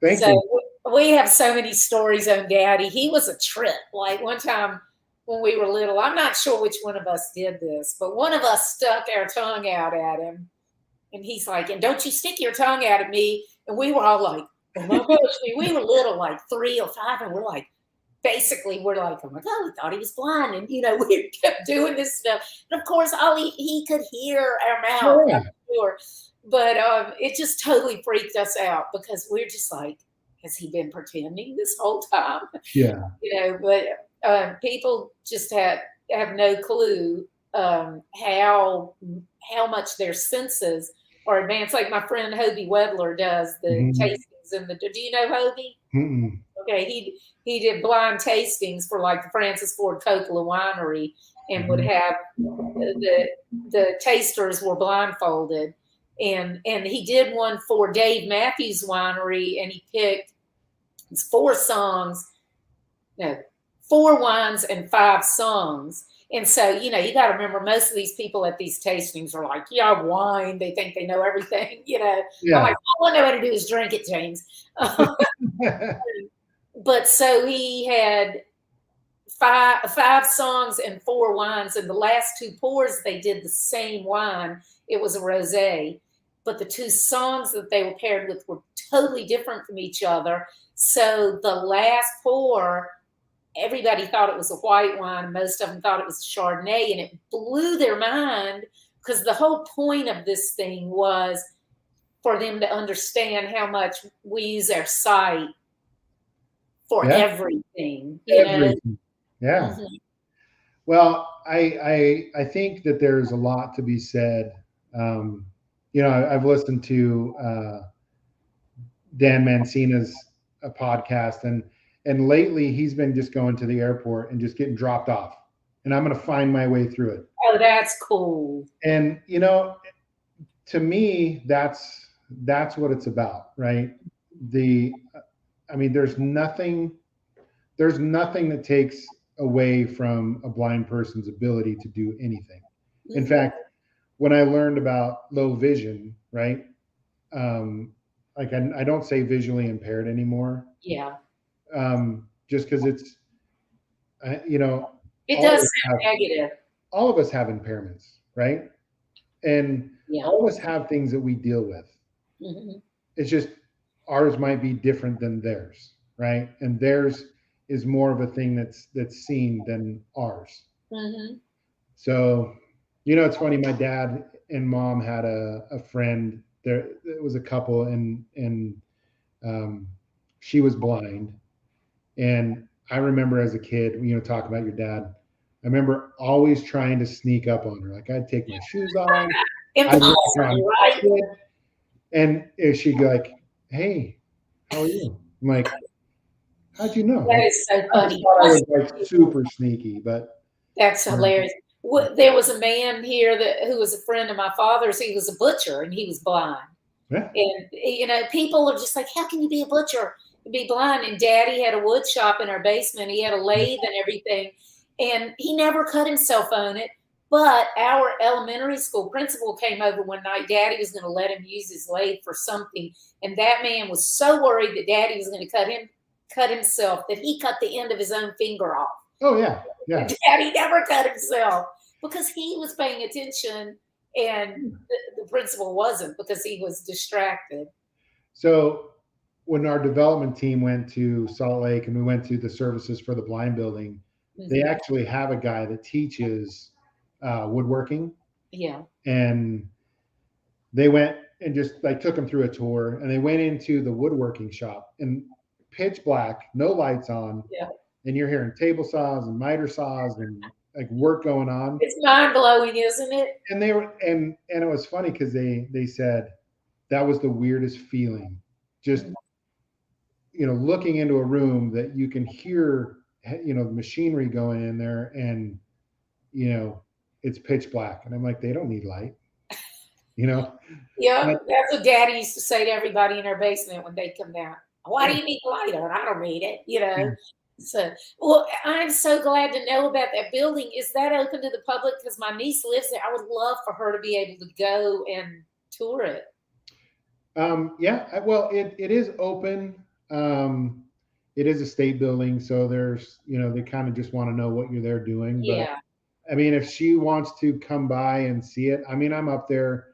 Thank you. We have so many stories on Daddy. He was a trip. Like one time when we were little, I'm not sure which one of us did this, but one of us stuck our tongue out at him. And he's like, and don't you stick your tongue out at me. And we were all like, oh my gosh. We were little, like 3 or 5, and we're like, oh my God, we thought he was blind. And, we kept doing this stuff. And of course, all he could hear our mouth. Yeah. Sure. But it just totally freaked us out because we're just like, has he been pretending this whole time? Yeah. But people just have no clue how much their senses are advanced. Like my friend Hobie Wedler does the tastings and do you know Hobie? Mm-mm. Okay, he did blind tastings for like the Francis Ford Coppola winery, and would have the tasters were blindfolded, and he did one for Dave Matthews Winery, and he picked 4 wines and 5 songs. And so, you got to remember, most of these people at these tastings are like, yeah, wine. They think they know everything, Yeah. I'm like, all I know how to do is drink it, James. But so he had 5 songs and 4 wines. And the last 2 pours, they did the same wine. It was a rosé. But the 2 songs that they were paired with were totally different from each other. So the last pour, everybody thought it was a white wine. Most of them thought it was a Chardonnay, and it blew their mind because the whole point of this thing was for them to understand how much we use our sight for everything. Everything. Yeah. Well, I think that there's a lot to be said. I've listened to Dan Mancina's podcast, and lately he's been just going to the airport and just getting dropped off, and I'm going to find my way through it. Oh, that's cool. And to me, that's what it's about, right? There's nothing that takes away from a blind person's ability to do anything. In fact, when I learned about low vision, right? I don't say visually impaired anymore. Yeah. Just because it's, it does sound negative. All of us have impairments, right? And all of us have things that we deal with. It's just ours might be different than theirs, right? And theirs is more of a thing that's seen than ours. Mm-hmm. So, it's funny. My dad and mom had a friend. It was a couple, and she was blind. And I remember as a kid, talk about your dad. I remember always trying to sneak up on her. Like I'd take my shoes off, I'd walk around, Impossible, right? and she'd go like, "Hey, how are you?" I'm like, "How'd you know?" That Like, is so I just funny. thought I was like super sneaky, but That's um, hilarious. There was a man here who was a friend of my father's. He was a butcher and he was blind. yeah, And people are just like, how can you be a butcher and be blind? And Daddy had a wood shop in our basement. He had a lathe and everything, and he never cut himself on it. But our elementary school principal came over one night. Daddy was going to let him use his lathe for something, and that man was so worried that Daddy was going to cut himself that he cut the end of his own finger off. oh yeah, yeah. Daddy never cut himself because he was paying attention and the principal wasn't because he was distracted. So when our development team went to Salt Lake and we went to the services for the blind building, they Mhm. actually have a guy that teaches woodworking, Yeah. and they went and just like took them through a tour, and they went into the woodworking shop and pitch black, no lights on, Yeah. and you're hearing table saws and miter saws and like work going on. It's mind blowing, isn't it? And they were and it was funny because they said that was the weirdest feeling, just Mhm. looking into a room that you can hear the machinery going in there, and you know it's pitch black, and I'm like, they don't need light, you know Yeah, but that's what Daddy used to say to everybody in our basement when they come down. Why do you need the light on? I don't need it. So, well, I'm so glad to know about that building. Is that open to the public? Because my niece lives there. I would love for her to be able to go and tour it. yeah, well, it is open. It is a state building, so there's they kind of just want to know what you're there doing. But Yeah. I mean, if she wants to come by and see it, I mean, I'm up there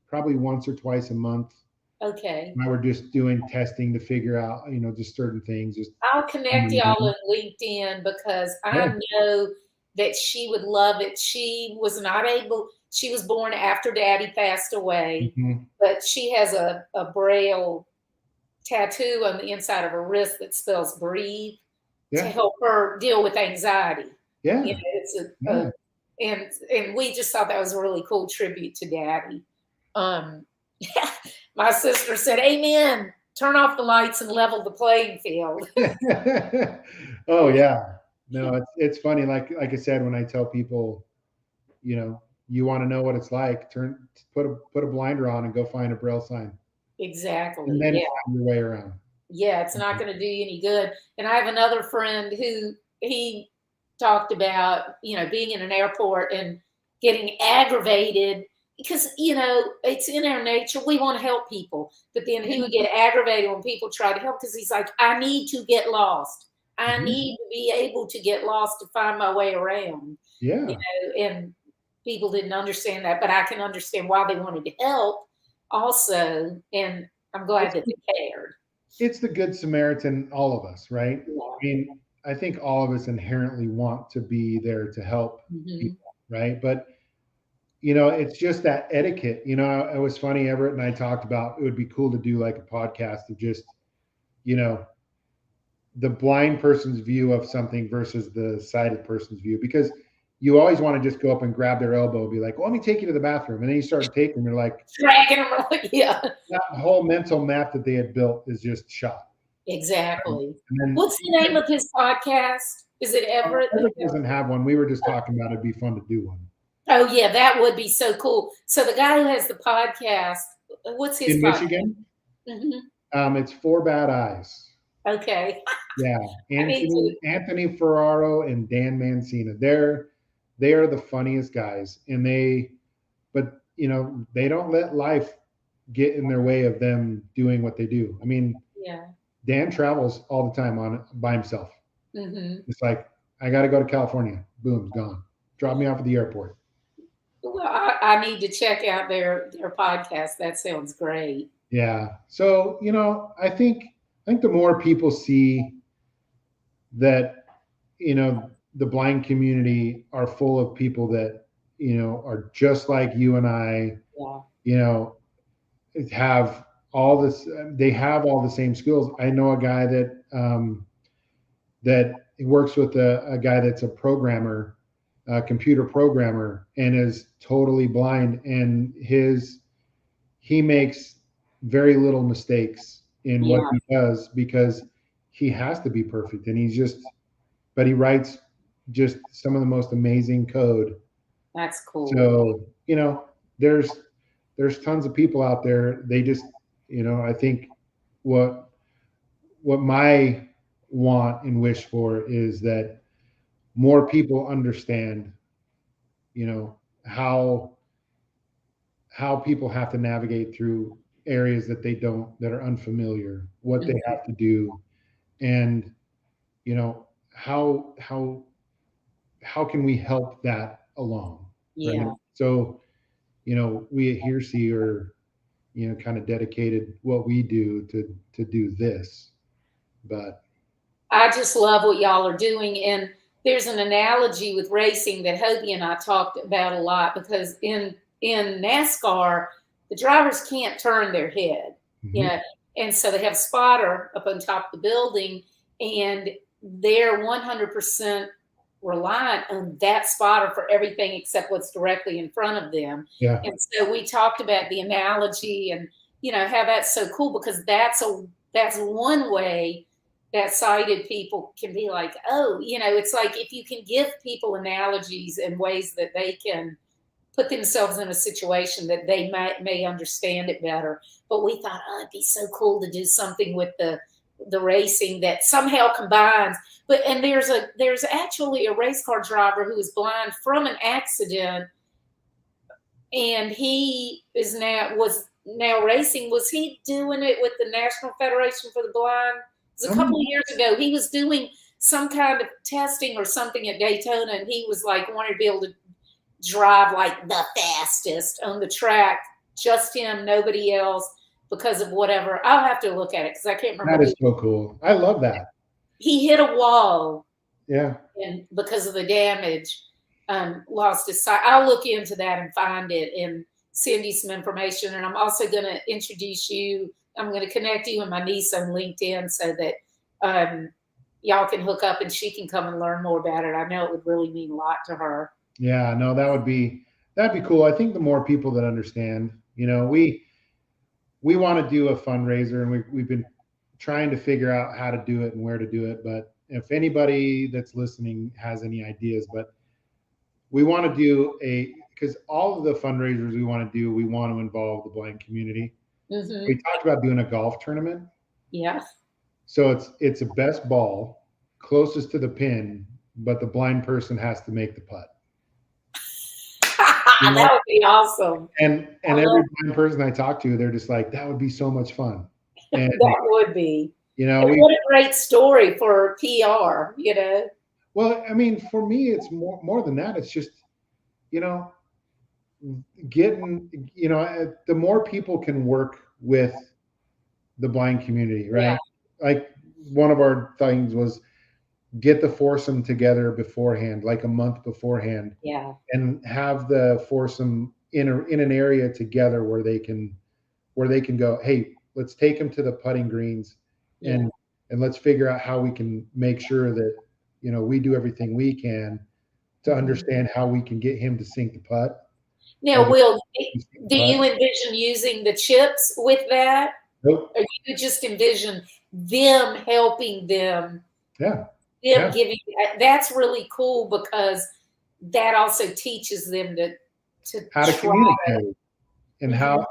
probably once or twice a month. Okay. I were just doing testing to figure out, just certain things. Just I'll connect y'all on LinkedIn because yeah. I know that she would love it. She was born after Daddy passed away, Mhm. but she has a Braille tattoo on the inside of her wrist that spells breathe to Yeah, help her deal with anxiety. yeah, It's yeah. and we just thought that was a really cool tribute to Daddy. Um, my sister said, "Amen. Turn off the lights and level the playing field." Oh yeah. No, it's funny. Like I said, when I tell people, you want to know what it's like, put a blinder on and go find a Braille sign, and Exactly. then Yeah. find your way around. Yeah. It's not going to do you any good. And I have another friend who he talked about, being in an airport and getting aggravated because, it's in our nature. We want to help people. But then he would get aggravated when people try to help because he's like, I need to get lost. I Mhm. need to be able to get lost to find my way around. Yeah, And people didn't understand that, but I can understand why they wanted to help also. And I'm glad it's that they cared. it's the good Samaritan, all of us, right? Yeah. I mean, I think all of us inherently want to be there to help Hmm. people, right? But it's just that etiquette. It was funny. Everett and I talked about it would be cool to do like a podcast of just, you know, the blind person's view of something versus the sighted person's view, because you always want to just go up and grab their elbow and be like, well, let me take you to the bathroom. And then you start taking them, you're like, Dragging them, yeah, that whole mental map that they had built is just shot. exactly. And then What's the name of his podcast? Is it Everett? Everett doesn't have one. We were just talking about it'd be fun to do one. Oh, yeah, that would be so cool. So the guy who has the podcast, what's his In podcast? Michigan, Hmm. it's Four Bad Eyes. Okay. Yeah, I need to. Anthony Ferraro and Dan Mancina. They are the funniest guys, and but they don't let life get in their way of them doing what they do. I mean, Yeah. Dan travels all the time by himself. Hmm. It's like, I got to go to California. Boom, gone. Drop me off at the airport. Well, I need to check out their podcast. That sounds great. Yeah. So I think the more people see that, the blind community are full of people that, are just like you and I, Yeah. you know, have all this, they have all the same skills. I know a guy that works with a guy that's a programmer, a computer programmer, and is totally blind. And he makes very little mistakes in what Yeah. he does because he has to be perfect. And but he writes just some of the most amazing code. That's cool. So, there's tons of people out there. They just, I think what my want and wish for is that more people understand, you know, how people have to navigate through areas that are unfamiliar, what they Mhm. have to do, and how can we help that along, right? Yeah. So, we at Hearsay are, kind of dedicated what we do to do this, but I just love what y'all are doing. And there's an analogy with racing that Hobie and I talked about a lot, because in NASCAR, the drivers can't turn their head, you mhm, know, and so they have a spotter up on top of the building, and they're 100% reliant on that spotter for everything except what's directly in front of them. yeah, And so we talked about the analogy, and how that's so cool, because that's one way that sighted people can be like, oh, it's like if you can give people analogies and ways that they can put themselves in a situation that they may understand it better. But we thought, oh, it'd be so cool to do something with the racing that somehow combines. And there's actually a race car driver who is blind from an accident, and he was now racing. Was he doing it with the National Federation for the Blind? It was a couple of years ago. He was doing some kind of testing or something at Daytona, and he was like wanted to be able to drive like the fastest on the track, just him, nobody else, because of whatever. I'll have to look at it because I can't that remember is so cool. I love that. he hit a wall, Yeah, and because of the damage, lost his sight. I'll look into that and find it and send you some information. And I'm also going to introduce you. I'm going to connect you and my niece on LinkedIn so that y'all can hook up and she can come and learn more about it. I know it would really mean a lot to her. yeah, no, that'd be cool. I think the more people that understand, we want to do a fundraiser, and we've been trying to figure out how to do it and where to do it. But if anybody that's listening has any ideas, but we want to do because all of the fundraisers we want to do, we want to involve the blind community. We Mm-hmm. talked about doing a golf tournament. Yeah. So it's a best ball closest to the pin, but the blind person has to make the putt. You know? That would be awesome. And I every love blind person I talk to, they're just like, that would be so much fun. And that would be. And we what a great story for PR. well, I mean, for me, it's more than that. It's just, you know, getting, the more people can work with the blind community, Yeah. right? Like one of our things was get the foursome together beforehand, like a month beforehand, Yeah. and have the foursome in an area together where they can go, hey, let's take them to the putting greens, Yeah. and let's figure out how we can make sure that we do everything we can to Mhm. understand how we can get him to sink the putt. Now, Or Will, to sink the do putt. you envision using the chips with that? Nope. Or do you just envision them helping them, Yeah. them Yeah. giving? That's really cool, because that also teaches them to How to try. communicate and Mhm. how,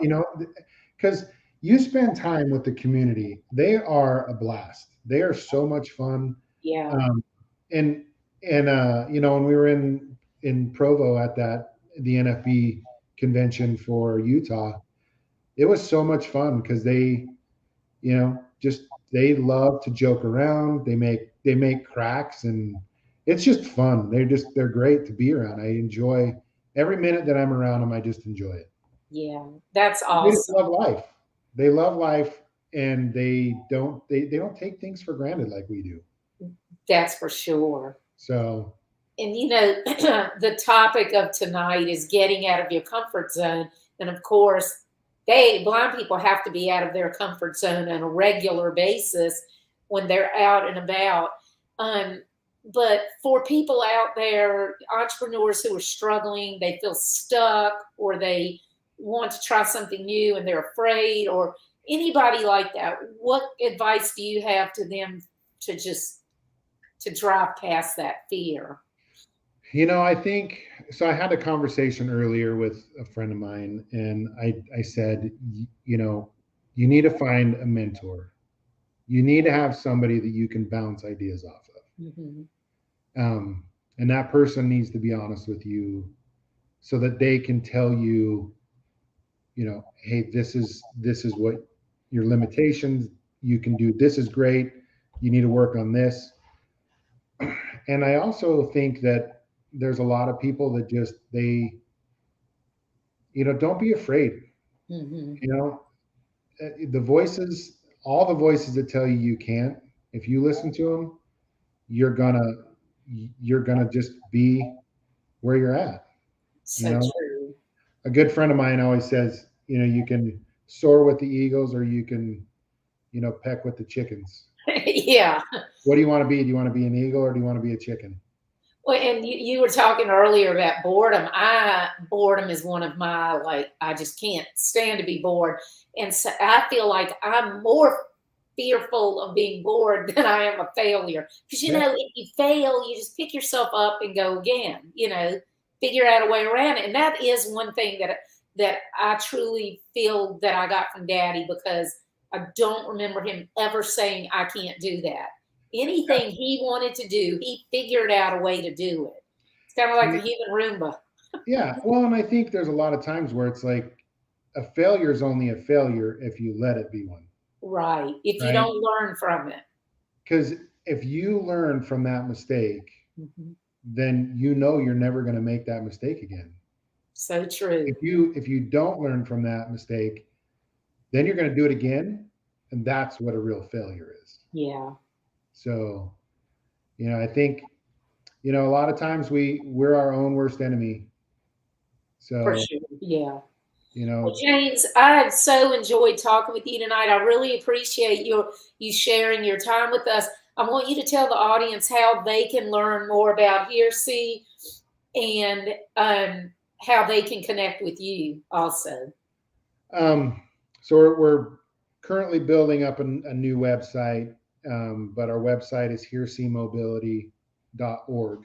because you spend time with the community. They are a blast. They are so much fun. Yeah. Um, and when we were in Provo at the NFB convention for Utah, it was so much fun because just they love to joke around. They make cracks, and it's just fun. They're great to be around. I enjoy every minute that I'm around them. I just enjoy it. Yeah. That's They just awesome. love life. They love life, and they don't take things for granted like we do. That's for sure. So, And the topic of tonight is getting out of your comfort zone. And of course, blind people have to be out of their comfort zone on a regular basis when they're out and about. But for people out there, entrepreneurs who are struggling, they feel stuck, or they want to try something new and they're afraid, or anybody like that, what advice do you have to them to drive past that fear? I think so. I had a conversation earlier with a friend of mine, and I said, you need to find a mentor. You need to have somebody that you can bounce ideas off of. Mm-hmm. And that person needs to be honest with you so that they can tell you, hey, this is what your limitations, you can do. This is great. You need to work on this. And I also think that there's a lot of people that don't be afraid. Mm-hmm. The voices, all the voices that tell you can't, if you listen to them, you're gonna just be where you're at. So true. A good friend of mine always says, you can soar with the eagles, or you can, peck with the chickens. Yeah. What do you want to be? Do you want to be an eagle, or do you want to be a chicken? Well, and you were talking earlier about boredom. Boredom is one of my, I just can't stand to be bored. And so I feel like I'm more fearful of being bored than I am a failure. Because, if you fail, you just pick yourself up and go again, figure out a way around it. And that is one thing that I truly feel that I got from Daddy, because I don't remember him ever saying, I can't do that. Anything he wanted to do, he figured out a way to do it. It's kind of like a human Roomba. Yeah. Well, and I think there's a lot of times where it's like a failure is only a failure if you let it be one. Right. If you don't learn from it. Because if you learn from that mistake, then you're never going to make that mistake again. So true. If you don't learn from that mistake, then you're going to do it again, and that's what a real failure is. Yeah. So, I think, a lot of times we're our own worst enemy. So, for sure. Yeah. Well, James, I've so enjoyed talking with you tonight. I really appreciate you sharing your time with us. I want you to tell the audience how they can learn more about Hearsee, and how they can connect with you also. So we're currently building up a new website, but our website is hearseemobility.org.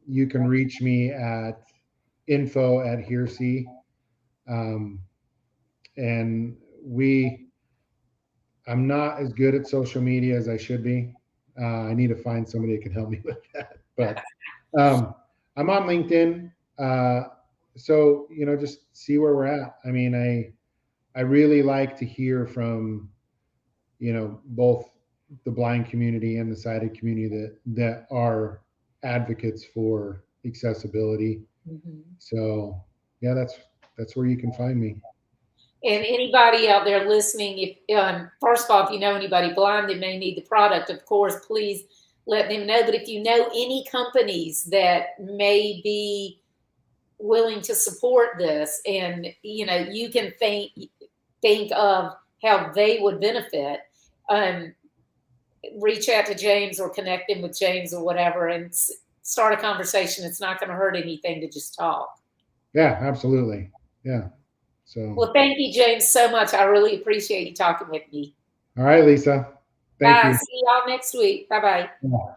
You can reach me at info@hearsee. And I'm not as good at social media as I should be. I need to find somebody that can help me with that. But I'm on LinkedIn. So, just see where we're at. I mean, I really like to hear from, both the blind community and the sighted community that are advocates for accessibility. So, yeah, that's where you can find me. And anybody out there listening, if first of all, if you know anybody blind that may need the product, of course, please let them know. But if you know any companies that may be willing to support this, and you can think of how they would benefit, reach out to James or connect them with James or whatever, and start a conversation. It's not going to hurt anything to just talk. Yeah, absolutely. Yeah. So, well, thank you, James, so much. I really appreciate you talking with me. All right, Lisa. Thank you. See y'all next week. Bye-bye. Yeah.